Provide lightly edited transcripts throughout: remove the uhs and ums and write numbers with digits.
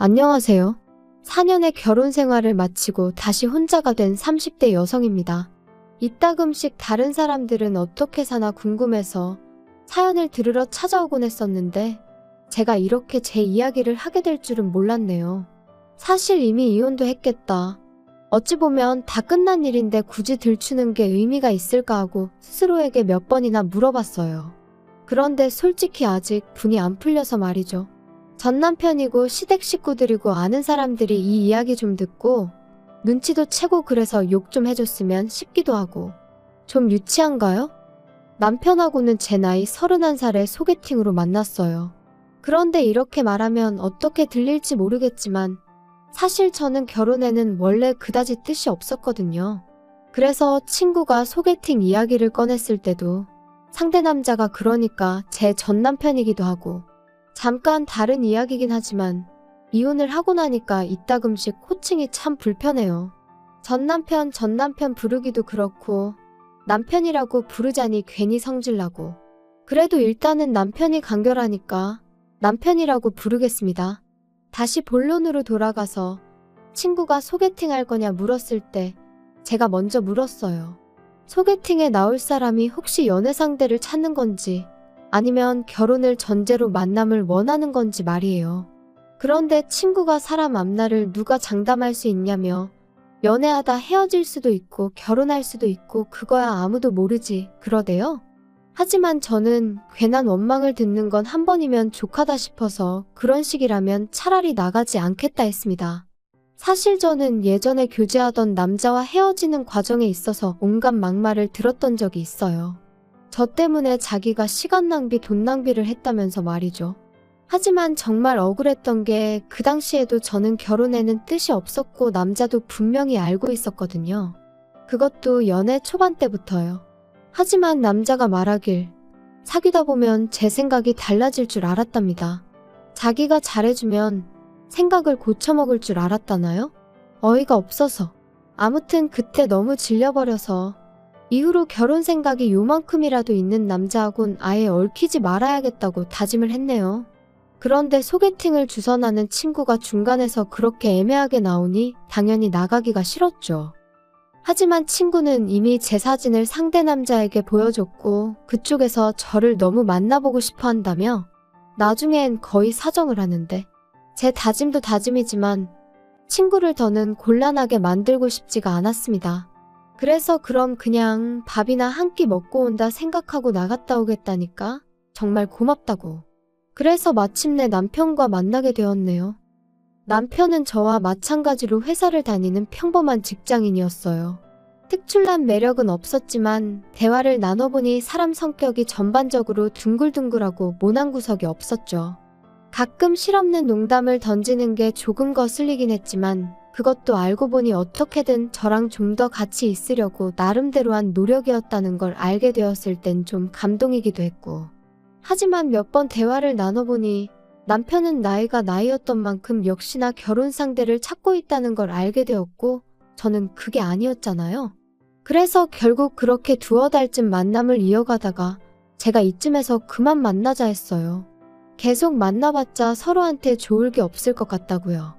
안녕하세요. 4년의 결혼 생활을 마치고 다시 혼자가 된 30대 여성입니다. 이따금씩 다른 사람들은 어떻게 사나 궁금해서 사연을 들으러 찾아오곤 했었는데 제가 이렇게 제 이야기를 하게 될 줄은 몰랐네요. 사실 이미 이혼도 했겠다. 어찌 보면 다 끝난 일인데 굳이 들추는 게 의미가 있을까 하고 스스로에게 몇 번이나 물어봤어요. 그런데 솔직히 아직 분이 안 풀려서 말이죠. 전 남편이고 시댁 식구들이고 아는 사람들이 이 이야기 좀 듣고 눈치도 채고 그래서 욕 좀 해줬으면 싶기도 하고. 좀 유치한가요? 남편하고는 제 나이 31살에 소개팅으로 만났어요. 그런데 이렇게 말하면 어떻게 들릴지 모르겠지만 사실 저는 결혼에는 원래 그다지 뜻이 없었거든요. 그래서 친구가 소개팅 이야기를 꺼냈을 때도 상대 남자가 그러니까 제 전 남편이기도 하고 잠깐 다른 이야기긴 하지만 이혼을 하고 나니까 이따금씩 호칭이 참 불편해요. 전 남편 부르기도 그렇고 남편이라고 부르자니 괜히 성질나고. 그래도 일단은 남편이 간결하니까 남편이라고 부르겠습니다. 다시 본론으로 돌아가서 친구가 소개팅 할 거냐 물었을 때 제가 먼저 물었어요. 소개팅에 나올 사람이 혹시 연애 상대를 찾는 건지 아니면 결혼을 전제로 만남을 원하는 건지 말이에요. 그런데 친구가 사람 앞날을 누가 장담할 수 있냐며 연애하다 헤어질 수도 있고 결혼할 수도 있고 그거야 아무도 모르지 그러대요. 하지만 저는 괜한 원망을 듣는 건 한 번이면 족하다 싶어서 그런 식이라면 차라리 나가지 않겠다 했습니다. 사실 저는 예전에 교제하던 남자와 헤어지는 과정에 있어서 온갖 막말을 들었던 적이 있어요. 저 때문에 자기가 시간 낭비, 돈 낭비를 했다면서 말이죠. 하지만 정말 억울했던 게 그 당시에도 저는 결혼에는 뜻이 없었고 남자도 분명히 알고 있었거든요. 그것도 연애 초반 때부터요. 하지만 남자가 말하길 사귀다 보면 제 생각이 달라질 줄 알았답니다. 자기가 잘해주면 생각을 고쳐먹을 줄 알았다나요? 어이가 없어서. 아무튼 그때 너무 질려버려서 이후로 결혼 생각이 요만큼이라도 있는 남자하곤 아예 얽히지 말아야겠다고 다짐을 했네요. 그런데 소개팅을 주선하는 친구가 중간에서 그렇게 애매하게 나오니 당연히 나가기가 싫었죠. 하지만 친구는 이미 제 사진을 상대 남자에게 보여줬고 그쪽에서 저를 너무 만나보고 싶어 한다며 나중엔 거의 사정을 하는데 제 다짐도 다짐이지만 친구를 더는 곤란하게 만들고 싶지가 않았습니다. 그래서 그럼 그냥 밥이나 한 끼 먹고 온다 생각하고 나갔다 오겠다니까 정말 고맙다고. 그래서 마침내 남편과 만나게 되었네요. 남편은 저와 마찬가지로 회사를 다니는 평범한 직장인이었어요. 특출난 매력은 없었지만 대화를 나눠보니 사람 성격이 전반적으로 둥글둥글하고 모난 구석이 없었죠. 가끔 실없는 농담을 던지는 게 조금 거슬리긴 했지만 그것도 알고 보니 어떻게든 저랑 좀 더 같이 있으려고 나름대로 한 노력이었다는 걸 알게 되었을 땐 좀 감동이기도 했고. 하지만 몇 번 대화를 나눠보니 남편은 나이가 나이였던 만큼 역시나 결혼 상대를 찾고 있다는 걸 알게 되었고 저는 그게 아니었잖아요. 그래서 결국 그렇게 두어 달쯤 만남을 이어가다가 제가 이쯤에서 그만 만나자 했어요. 계속 만나봤자 서로한테 좋을 게 없을 것 같다고요.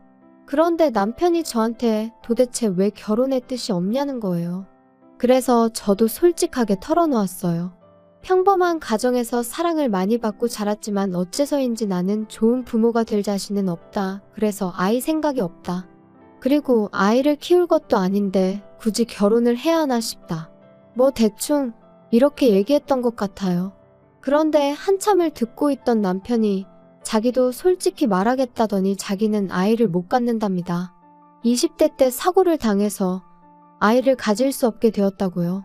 그런데 남편이 저한테 도대체 왜 결혼의 뜻이 없냐는 거예요. 그래서 저도 솔직하게 털어놓았어요. 평범한 가정에서 사랑을 많이 받고 자랐지만 어째서인지 나는 좋은 부모가 될 자신은 없다. 그래서 아이 생각이 없다. 그리고 아이를 키울 것도 아닌데 굳이 결혼을 해야 하나 싶다. 뭐 대충 이렇게 얘기했던 것 같아요. 그런데 한참을 듣고 있던 남편이 자기도 솔직히 말하겠다더니 자기는 아이를 못 갖는답니다. 20대 때 사고를 당해서 아이를 가질 수 없게 되었다고요.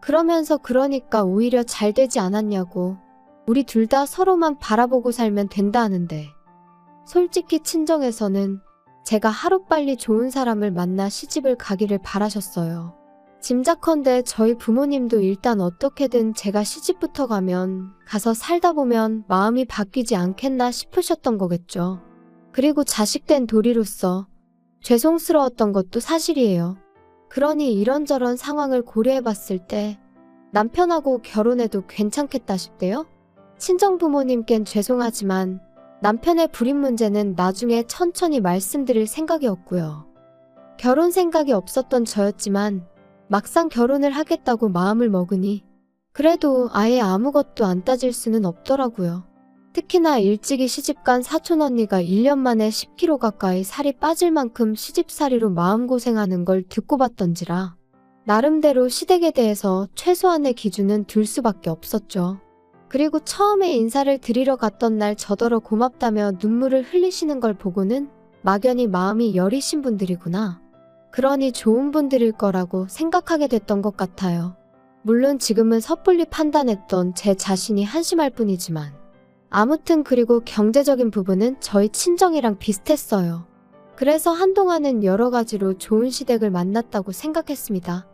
그러면서 그러니까 오히려 잘 되지 않았냐고. 우리 둘 다 서로만 바라보고 살면 된다 하는데. 솔직히 친정에서는 제가 하루빨리 좋은 사람을 만나 시집을 가기를 바라셨어요. 짐작컨대 저희 부모님도 일단 어떻게든 제가 시집부터 가서 살다 보면 마음이 바뀌지 않겠나 싶으셨던 거겠죠. 그리고 자식된 도리로서 죄송스러웠던 것도 사실이에요. 그러니 이런저런 상황을 고려해봤을 때 남편하고 결혼해도 괜찮겠다 싶대요. 친정부모님껜 죄송하지만 남편의 불임 문제는 나중에 천천히 말씀드릴 생각이었고요. 결혼 생각이 없었던 저였지만 막상 결혼을 하겠다고 마음을 먹으니 그래도 아예 아무것도 안 따질 수는 없더라고요. 특히나 일찍이 시집간 사촌 언니가 1년 만에 10kg 가까이 살이 빠질 만큼 시집살이로 마음고생하는 걸 듣고 봤던지라 나름대로 시댁에 대해서 최소한의 기준은 둘 수밖에 없었죠. 그리고 처음에 인사를 드리러 갔던 날 저더러 고맙다며 눈물을 흘리시는 걸 보고는 막연히 마음이 여리신 분들이구나. 그러니 좋은 분들일 거라고 생각하게 됐던 것 같아요. 물론 지금은 섣불리 판단했던 제 자신이 한심할 뿐이지만 아무튼 그리고 경제적인 부분은 저희 친정이랑 비슷했어요. 그래서 한동안은 여러 가지로 좋은 시댁을 만났다고 생각했습니다.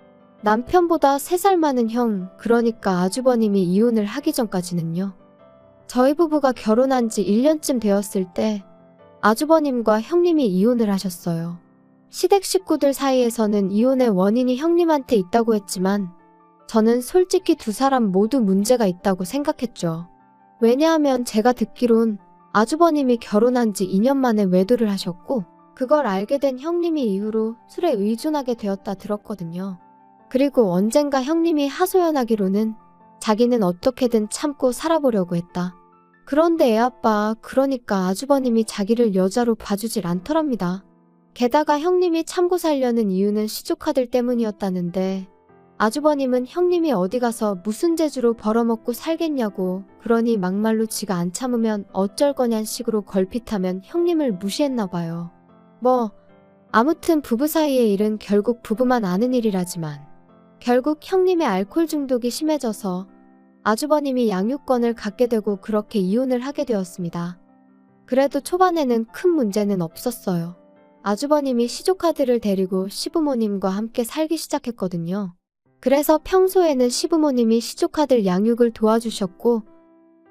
남편보다 3살 많은 형, 그러니까 아주버님이 이혼을 하기 전까지는요. 저희 부부가 결혼한 지 1년쯤 되었을 때 아주버님과 형님이 이혼을 하셨어요. 시댁 식구들 사이에서는 이혼의 원인이 형님한테 있다고 했지만 저는 솔직히 두 사람 모두 문제가 있다고 생각했죠. 왜냐하면 제가 듣기론 아주버님이 결혼한 지 2년 만에 외도를 하셨고 그걸 알게 된 형님이 이후로 술에 의존하게 되었다 들었거든요. 그리고 언젠가 형님이 하소연하기로는 자기는 어떻게든 참고 살아보려고 했다. 그런데 애아빠, 그러니까 아주버님이 자기를 여자로 봐주질 않더랍니다. 게다가 형님이 참고 살려는 이유는 시조카들 때문이었다는데 아주버님은 형님이 어디 가서 무슨 재주로 벌어먹고 살겠냐고, 그러니 막말로 지가 안 참으면 어쩔 거냔 식으로 걸핏하면 형님을 무시했나 봐요. 아무튼 부부 사이의 일은 결국 부부만 아는 일이라지만 결국 형님의 알코올 중독이 심해져서 아주버님이 양육권을 갖게 되고 그렇게 이혼을 하게 되었습니다. 그래도 초반에는 큰 문제는 없었어요. 아주버님이 시조카들을 데리고 시부모님과 함께 살기 시작했거든요. 그래서 평소에는 시부모님이 시조카들 양육을 도와주셨고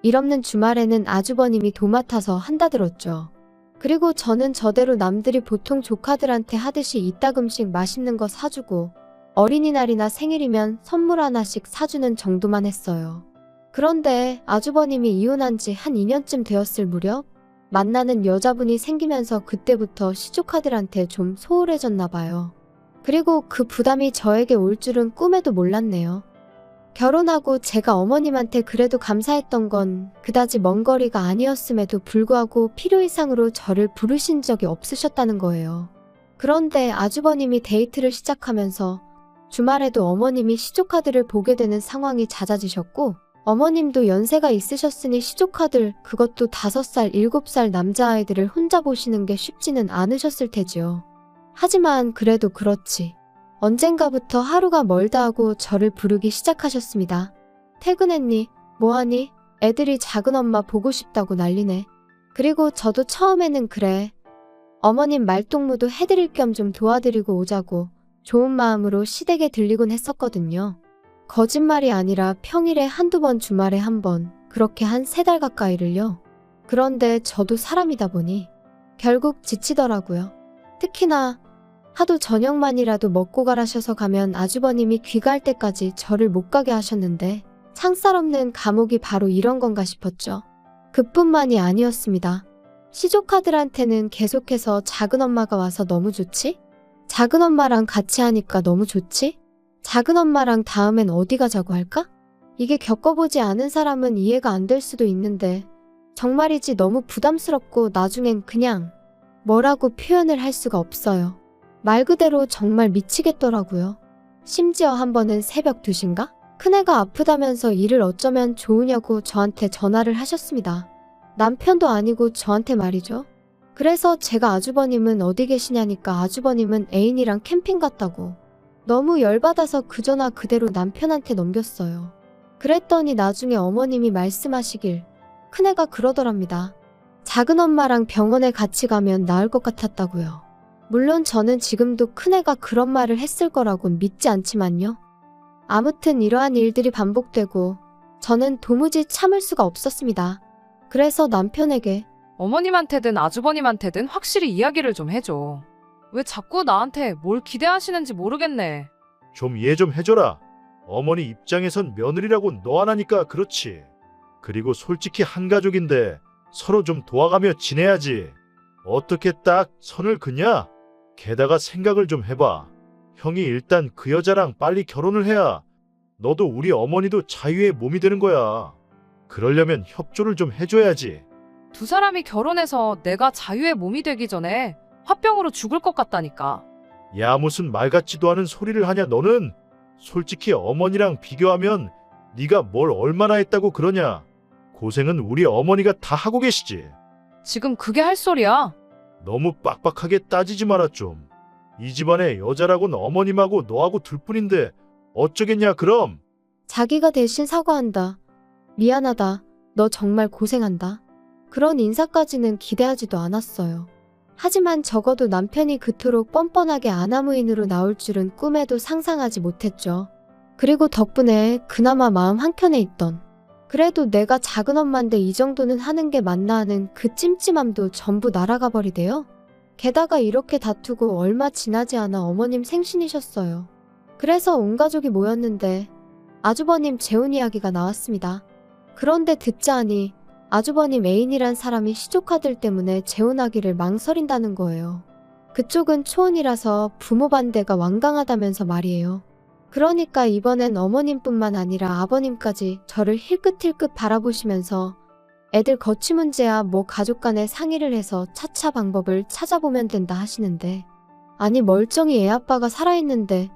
일 없는 주말에는 아주버님이 도맡아서 한다 들었죠. 그리고 저는 저대로 남들이 보통 조카들한테 하듯이 이따금씩 맛있는 거 사주고 어린이날이나 생일이면 선물 하나씩 사주는 정도만 했어요. 그런데 아주버님이 이혼한 지 한 2년쯤 되었을 무렵 만나는 여자분이 생기면서 그때부터 시조카들한테 좀 소홀해졌나 봐요. 그리고 그 부담이 저에게 올 줄은 꿈에도 몰랐네요. 결혼하고 제가 어머님한테 그래도 감사했던 건 그다지 먼 거리가 아니었음에도 불구하고 필요 이상으로 저를 부르신 적이 없으셨다는 거예요. 그런데 아주버님이 데이트를 시작하면서 주말에도 어머님이 시조카들을 보게 되는 상황이 잦아지셨고 어머님도 연세가 있으셨으니 시조카들, 그것도 5살, 7살 남자아이들을 혼자 보시는 게 쉽지는 않으셨을 테지요. 하지만 그래도 그렇지. 언젠가부터 하루가 멀다 하고 저를 부르기 시작하셨습니다. 퇴근했니? 뭐하니? 애들이 작은엄마 보고 싶다고 난리네. 그리고 저도 처음에는 그래. 어머님 말동무도 해드릴 겸 좀 도와드리고 오자고 좋은 마음으로 시댁에 들리곤 했었거든요. 거짓말이 아니라 평일에 한두 번, 주말에 한 번, 그렇게 한 3달 가까이를요. 그런데 저도 사람이다 보니 결국 지치더라고요. 특히나 하도 저녁만이라도 먹고 가라셔서 가면 아주버님이 귀가할 때까지 저를 못 가게 하셨는데 창살 없는 감옥이 바로 이런 건가 싶었죠. 그뿐만이 아니었습니다. 시조카들한테는 계속해서 작은엄마가 와서 너무 좋지? 작은엄마랑 같이 하니까 너무 좋지? 작은엄마랑 다음엔 어디 가자고 할까? 이게 겪어보지 않은 사람은 이해가 안 될 수도 있는데 정말이지 너무 부담스럽고 나중엔 그냥 뭐라고 표현을 할 수가 없어요. 말 그대로 정말 미치겠더라고요. 심지어 한 번은 새벽 2시인가? 큰애가 아프다면서 일을 어쩌면 좋으냐고 저한테 전화를 하셨습니다. 남편도 아니고 저한테 말이죠. 그래서 제가 아주버님은 어디 계시냐니까 아주버님은 애인이랑 캠핑 갔다고. 너무 열받아서 그 전화 그대로 남편한테 넘겼어요. 그랬더니 나중에 어머님이 말씀하시길 큰애가 그러더랍니다. 작은엄마랑 병원에 같이 가면 나을 것 같았다고요. 물론 저는 지금도 큰애가 그런 말을 했을 거라곤 믿지 않지만요. 아무튼 이러한 일들이 반복되고 저는 도무지 참을 수가 없었습니다. 그래서 남편에게 어머님한테든 아주버님한테든 확실히 이야기를 좀 해줘. 왜 자꾸 나한테 뭘 기대하시는지 모르겠네. 좀 이해 좀 해줘라. 어머니 입장에선 며느리라고 너 안 하니까 그렇지. 그리고 솔직히 한 가족인데 서로 좀 도와가며 지내야지. 어떻게 딱 선을 그냐? 게다가 생각을 좀 해봐. 형이 일단 그 여자랑 빨리 결혼을 해야 너도 우리 어머니도 자유의 몸이 되는 거야. 그러려면 협조를 좀 해줘야지. 두 사람이 결혼해서 내가 자유의 몸이 되기 전에 화병으로 죽을 것 같다니까. 야, 무슨 말 같지도 않은 소리를 하냐 너는? 솔직히 어머니랑 비교하면 네가 뭘 얼마나 했다고 그러냐. 고생은 우리 어머니가 다 하고 계시지. 지금 그게 할 소리야? 너무 빡빡하게 따지지 마라 좀. 이 집안의 여자라고는 어머님하고 너하고 둘뿐인데 어쩌겠냐 그럼. 자기가 대신 사과한다. 미안하다. 너 정말 고생한다. 그런 인사까지는 기대하지도 않았어요. 하지만 적어도 남편이 그토록 뻔뻔하게 아나무인으로 나올 줄은 꿈에도 상상하지 못했죠. 그리고 덕분에 그나마 마음 한켠에 있던, 그래도 내가 작은 엄마인데 이 정도는 하는 게 맞나 하는 그 찜찜함도 전부 날아가 버리대요. 게다가 이렇게 다투고 얼마 지나지 않아 어머님 생신이셨어요. 그래서 온 가족이 모였는데 아주버님 재혼 이야기가 나왔습니다. 그런데 듣자 하니 아주버님 애인이란 사람이 시조카들 때문에 재혼하기를 망설인다는 거예요. 그쪽은 초혼이라서 부모 반대가 완강하다면서 말이에요. 그러니까 이번엔 어머님뿐만 아니라 아버님까지 저를 힐끗힐끗 바라보시면서 애들 거취 문제야 뭐 가족 간에 상의를 해서 차차 방법을 찾아보면 된다 하시는데, 아니 멀쩡히 애 아빠가 살아있는데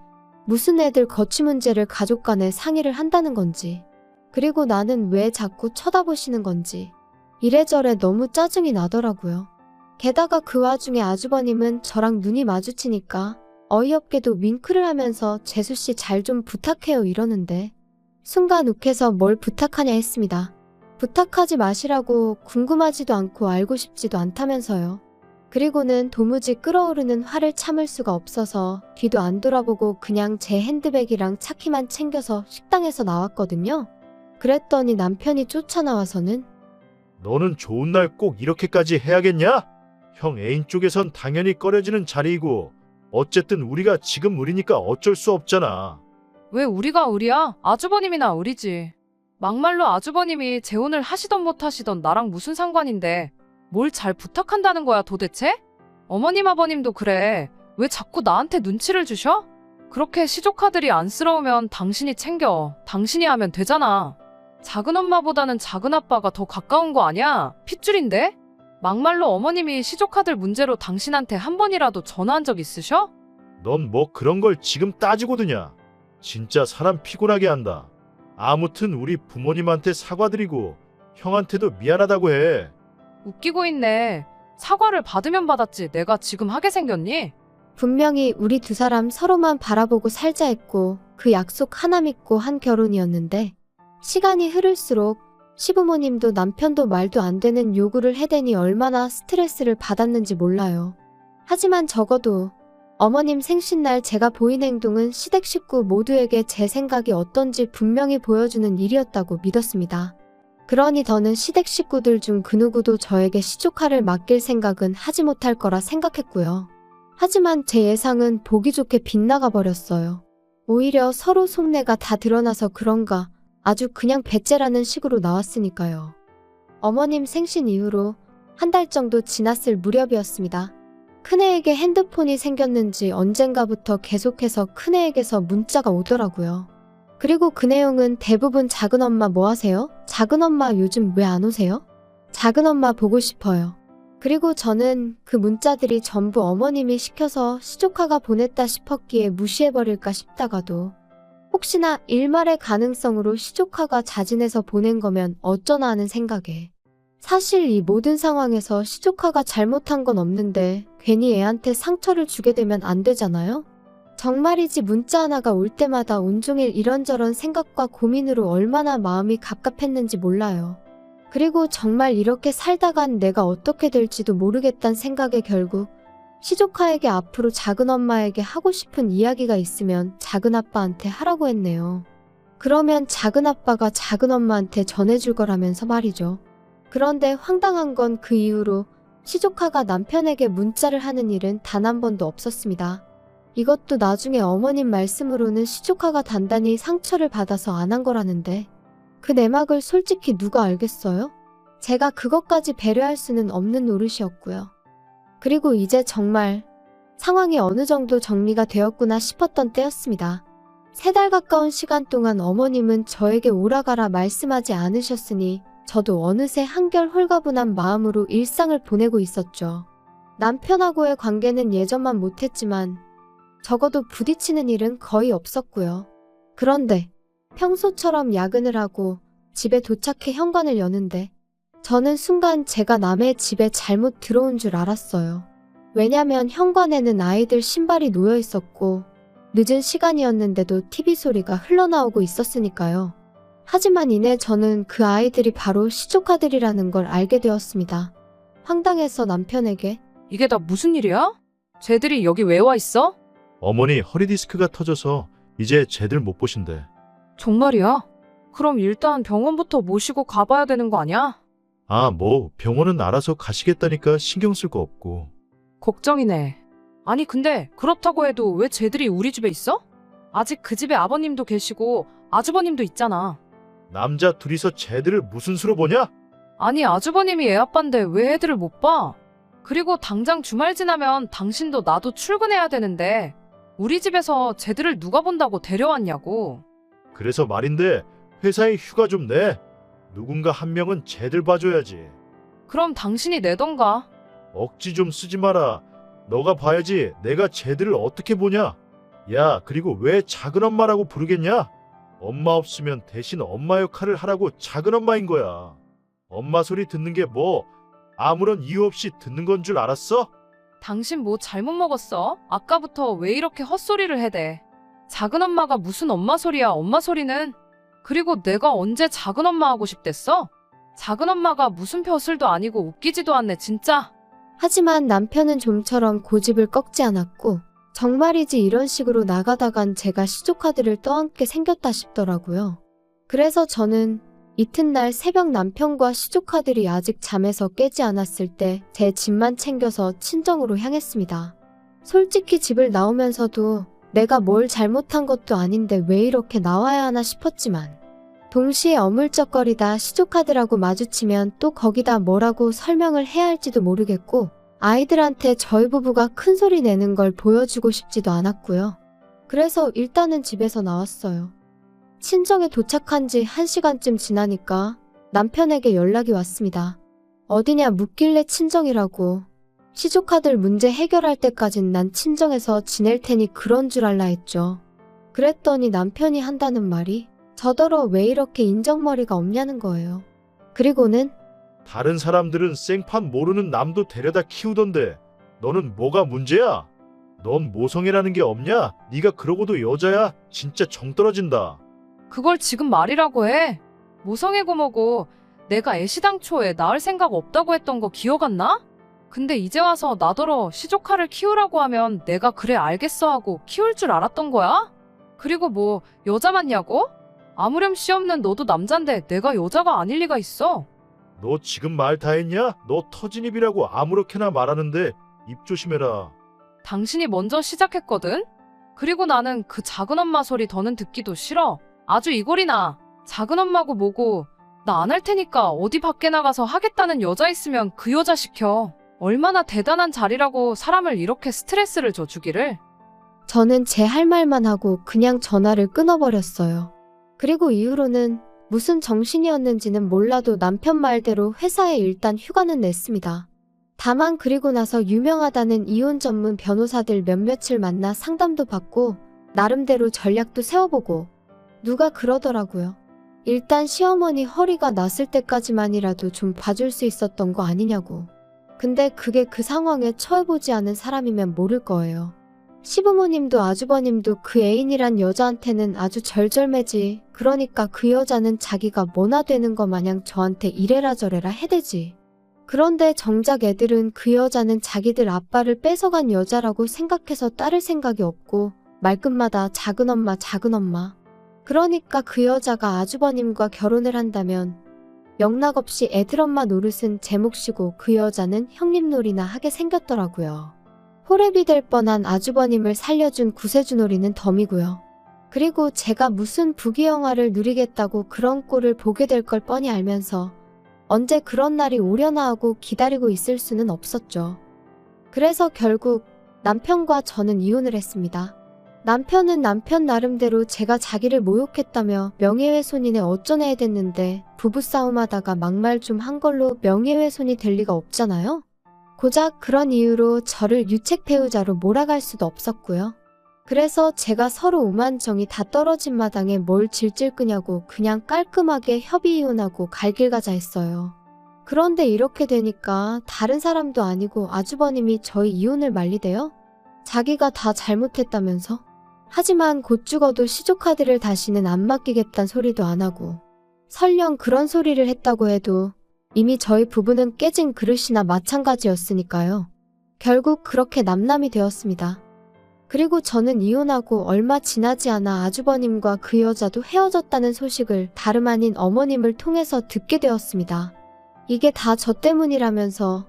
무슨 애들 거취 문제를 가족 간에 상의를 한다는 건지, 그리고 나는 왜 자꾸 쳐다보시는 건지 이래저래 너무 짜증이 나더라고요. 게다가 그 와중에 아주버님은 저랑 눈이 마주치니까 어이없게도 윙크를 하면서 재수씨 잘 좀 부탁해요 이러는데, 순간 욱해서 뭘 부탁하냐 했습니다. 부탁하지 마시라고. 궁금하지도 않고 알고 싶지도 않다면서요. 그리고는 도무지 끓어오르는 화를 참을 수가 없어서 뒤도 안 돌아보고 그냥 제 핸드백이랑 차키만 챙겨서 식당에서 나왔거든요. 그랬더니 남편이 쫓아나와서는 너는 좋은 날 꼭 이렇게까지 해야겠냐? 형 애인 쪽에선 당연히 꺼려지는 자리이고 어쨌든 우리가 지금 의리니까 어쩔 수 없잖아. 왜 우리가 의리야? 아주버님이나 의리지. 막말로 아주버님이 재혼을 하시던 못 하시던 나랑 무슨 상관인데 뭘 잘 부탁한다는 거야 도대체? 어머님 아버님도 그래. 왜 자꾸 나한테 눈치를 주셔? 그렇게 시조카들이 안쓰러우면 당신이 챙겨. 당신이 하면 되잖아. 작은 엄마보다는 작은 아빠가 더 가까운 거 아니야? 핏줄인데? 막말로 어머님이 시조카들 문제로 당신한테 한 번이라도 전화한 적 있으셔? 넌 뭐 그런 걸 지금 따지고 드냐? 진짜 사람 피곤하게 한다. 아무튼 우리 부모님한테 사과드리고 형한테도 미안하다고 해. 웃기고 있네. 사과를 받으면 받았지 내가 지금 하게 생겼니? 분명히 우리 두 사람 서로만 바라보고 살자 했고 그 약속 하나 믿고 한 결혼이었는데, 시간이 흐를수록 시부모님도 남편도 말도 안 되는 요구를 해대니 얼마나 스트레스를 받았는지 몰라요. 하지만 적어도 어머님 생신날 제가 보인 행동은 시댁 식구 모두에게 제 생각이 어떤지 분명히 보여주는 일이었다고 믿었습니다. 그러니 더는 시댁 식구들 중 그 누구도 저에게 시조카를 맡길 생각은 하지 못할 거라 생각했고요. 하지만 제 예상은 보기 좋게 빗나가 버렸어요. 오히려 서로 속내가 다 드러나서 그런가 아주 그냥 배째라는 식으로 나왔으니까요. 어머님 생신 이후로 한 달 정도 지났을 무렵이었습니다. 큰애에게 핸드폰이 생겼는지 언젠가부터 계속해서 큰애에게서 문자가 오더라고요. 그리고 그 내용은 대부분 작은엄마 뭐 하세요? 작은엄마 요즘 왜 안 오세요? 작은엄마 보고 싶어요. 그리고 저는 그 문자들이 전부 어머님이 시켜서 시조카가 보냈다 싶었기에 무시해버릴까 싶다가도 혹시나 일말의 가능성으로 시조카가 자진해서 보낸 거면 어쩌나 하는 생각에, 사실 이 모든 상황에서 시조카가 잘못한 건 없는데 괜히 애한테 상처를 주게 되면 안 되잖아요? 정말이지 문자 하나가 올 때마다 온종일 이런저런 생각과 고민으로 얼마나 마음이 갑갑했는지 몰라요. 그리고 정말 이렇게 살다간 내가 어떻게 될지도 모르겠다는 생각에 결국 시조카에게 앞으로 작은엄마에게 하고 싶은 이야기가 있으면 작은아빠한테 하라고 했네요. 그러면 작은아빠가 작은엄마한테 전해줄 거라면서 말이죠. 그런데 황당한 건 그 이후로 시조카가 남편에게 문자를 하는 일은 단 한 번도 없었습니다. 이것도 나중에 어머님 말씀으로는 시조카가 단단히 상처를 받아서 안 한 거라는데, 그 내막을 솔직히 누가 알겠어요? 제가 그것까지 배려할 수는 없는 노릇이었고요. 그리고 이제 정말 상황이 어느 정도 정리가 되었구나 싶었던 때였습니다. 3달 가까운 시간 동안 어머님은 저에게 오라가라 말씀하지 않으셨으니 저도 어느새 한결 홀가분한 마음으로 일상을 보내고 있었죠. 남편하고의 관계는 예전만 못했지만 적어도 부딪히는 일은 거의 없었고요. 그런데 평소처럼 야근을 하고 집에 도착해 현관을 여는데 저는 순간 제가 남의 집에 잘못 들어온 줄 알았어요. 왜냐면 현관에는 아이들 신발이 놓여 있었고 늦은 시간이었는데도 TV 소리가 흘러나오고 있었으니까요. 하지만 이내 저는 그 아이들이 바로 시조카들이라는 걸 알게 되었습니다. 황당해서 남편에게 이게 다 무슨 일이야? 쟤들이 여기 왜 와 있어? 어머니 허리디스크가 터져서 이제 쟤들 못 보신대. 정말이야? 그럼 일단 병원부터 모시고 가봐야 되는 거 아니야? 아, 뭐 병원은 알아서 가시겠다니까 신경 쓸 거 없고. 걱정이네. 아니 근데 그렇다고 해도 왜 쟤들이 우리 집에 있어? 아직 그 집에 아버님도 계시고 아주버님도 있잖아. 남자 둘이서 쟤들을 무슨 수로 보냐? 아니 아주버님이 애 아빠인데 왜 애들을 못 봐? 그리고 당장 주말 지나면 당신도 나도 출근해야 되는데 우리 집에서 쟤들을 누가 본다고 데려왔냐고. 그래서 말인데 회사에 휴가 좀 내. 누군가 한 명은 쟤들 봐줘야지. 그럼 당신이 내던가. 억지 좀 쓰지 마라. 너가 봐야지 내가 쟤들을 어떻게 보냐. 야, 그리고 왜 작은엄마라고 부르겠냐? 엄마 없으면 대신 엄마 역할을 하라고 작은엄마인 거야. 엄마 소리 듣는 게 뭐 아무런 이유 없이 듣는 건 줄 알았어? 당신 뭐 잘못 먹었어? 아까부터 왜 이렇게 헛소리를 해대? 작은엄마가 무슨 엄마 소리야, 엄마 소리는? 그리고 내가 언제 작은엄마 하고 싶댔어? 작은엄마가 무슨 벼슬도 아니고 웃기지도 않네, 진짜. 하지만 남편은 좀처럼 고집을 꺾지 않았고 정말이지 이런 식으로 나가다간 제가 시조카드를 떠안게 생겼다 싶더라고요. 그래서 저는 이튿날 새벽 남편과 시조카들이 아직 잠에서 깨지 않았을 때 제 집만 챙겨서 친정으로 향했습니다. 솔직히 집을 나오면서도 내가 뭘 잘못한 것도 아닌데 왜 이렇게 나와야 하나 싶었지만 동시에 어물쩍거리다 시조카들하고 마주치면 또 거기다 뭐라고 설명을 해야 할지도 모르겠고 아이들한테 저희 부부가 큰 소리 내는 걸 보여주고 싶지도 않았고요. 그래서 일단은 집에서 나왔어요. 친정에 도착한 지 1시간쯤 지나니까 남편에게 연락이 왔습니다. 어디냐 묻길래 친정이라고. 시조카들 문제 해결할 때까진 난 친정에서 지낼 테니 그런 줄 알라 했죠. 그랬더니 남편이 한다는 말이 저더러 왜 이렇게 인정머리가 없냐는 거예요. 그리고는 다른 사람들은 생판 모르는 남도 데려다 키우던데 너는 뭐가 문제야? 넌 모성애라는 게 없냐? 네가 그러고도 여자야? 진짜 정 떨어진다. 그걸 지금 말이라고 해? 모성애고 뭐고 내가 애시당초에 낳을 생각 없다고 했던 거 기억 안 나? 근데 이제 와서 나더러 시조카를 키우라고 하면 내가 그래 알겠어 하고 키울 줄 알았던 거야? 그리고 뭐 여자 맞냐고? 아무렴씨 없는 너도 남잔데 내가 여자가 아닐 리가 있어. 너 지금 말 다 했냐? 너 터진 입이라고 아무렇게나 말하는데 입 조심해라. 당신이 먼저 시작했거든? 그리고 나는 그 작은엄마 소리 더는 듣기도 싫어. 아주 이골이나. 작은엄마고 뭐고 나 안 할 테니까 어디 밖에 나가서 하겠다는 여자 있으면 그 여자 시켜. 얼마나 대단한 자리라고 사람을 이렇게 스트레스를 줘 주기를. 저는 제 할 말만 하고 그냥 전화를 끊어버렸어요. 그리고 이후로는 무슨 정신이었는지는 몰라도 남편 말대로 회사에 일단 휴가는 냈습니다. 다만 그리고 나서 유명하다는 이혼 전문 변호사들 몇몇을 만나 상담도 받고 나름대로 전략도 세워보고 누가 그러더라고요. 일단 시어머니 허리가 났을 때까지만이라도 좀 봐줄 수 있었던 거 아니냐고. 근데 그게 그 상황에 처해보지 않은 사람이면 모를 거예요. 시부모님도 아주버님도 그 애인이란 여자한테는 아주 절절매지. 그러니까 그 여자는 자기가 뭐나 되는 거 마냥 저한테 이래라 저래라 해대지. 그런데 정작 애들은 그 여자는 자기들 아빠를 뺏어간 여자라고 생각해서 따를 생각이 없고 말끝마다 작은엄마 작은엄마. 그러니까 그 여자가 아주버님과 결혼을 한다면 영락없이 애들 엄마 노릇은 제 몫이고 그 여자는 형님 놀이나 하게 생겼더라고요. 호랩이 될 뻔한 아주버님을 살려준 구세주놀이는 덤이고요. 그리고 제가 무슨 부귀영화를 누리겠다고 그런 꼴을 보게 될 걸 뻔히 알면서 언제 그런 날이 오려나 하고 기다리고 있을 수는 없었죠. 그래서 결국 남편과 저는 이혼을 했습니다. 남편은 남편 나름대로 제가 자기를 모욕했다며 명예훼손이네 어쩌네 해댔는데 부부싸움하다가 막말 좀 한 걸로 명예훼손이 될 리가 없잖아요. 고작 그런 이유로 저를 유책 배우자로 몰아갈 수도 없었고요. 그래서 제가 서로 오만정이 다 떨어진 마당에 뭘 질질 끄냐고 그냥 깔끔하게 협의 이혼하고 갈 길 가자 했어요. 그런데 이렇게 되니까 다른 사람도 아니고 아주버님이 저희 이혼을 말리대요. 자기가 다 잘못했다면서? 하지만 곧 죽어도 시조카드를 다시는 안 맡기겠단 소리도 안 하고 설령 그런 소리를 했다고 해도 이미 저희 부부는 깨진 그릇이나 마찬가지였으니까요. 결국 그렇게 남남이 되었습니다. 그리고 저는 이혼하고 얼마 지나지 않아 아주버님과 그 여자도 헤어졌다는 소식을 다름 아닌 어머님을 통해서 듣게 되었습니다. 이게 다 저 때문이라면서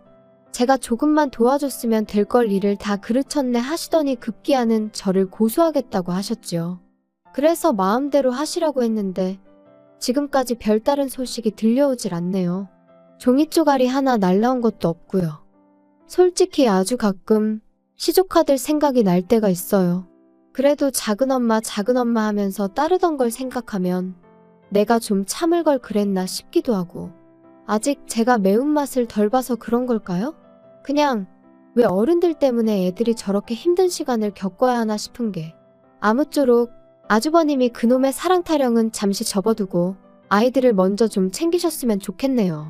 제가 조금만 도와줬으면 될 걸 일을 다 그르쳤네 하시더니 급기야는 저를 고소하겠다고 하셨지요. 그래서 마음대로 하시라고 했는데 지금까지 별다른 소식이 들려오질 않네요. 종이 쪼가리 하나 날라온 것도 없고요. 솔직히 아주 가끔 시조카들 생각이 날 때가 있어요. 그래도 작은엄마 하면서 따르던 걸 생각하면 내가 좀 참을 걸 그랬나 싶기도 하고 아직 제가 매운맛을 덜 봐서 그런 걸까요? 그냥 왜 어른들 때문에 애들이 저렇게 힘든 시간을 겪어야 하나 싶은 게 아무쪼록 아주버님이 그놈의 사랑 타령은 잠시 접어두고 아이들을 먼저 좀 챙기셨으면 좋겠네요.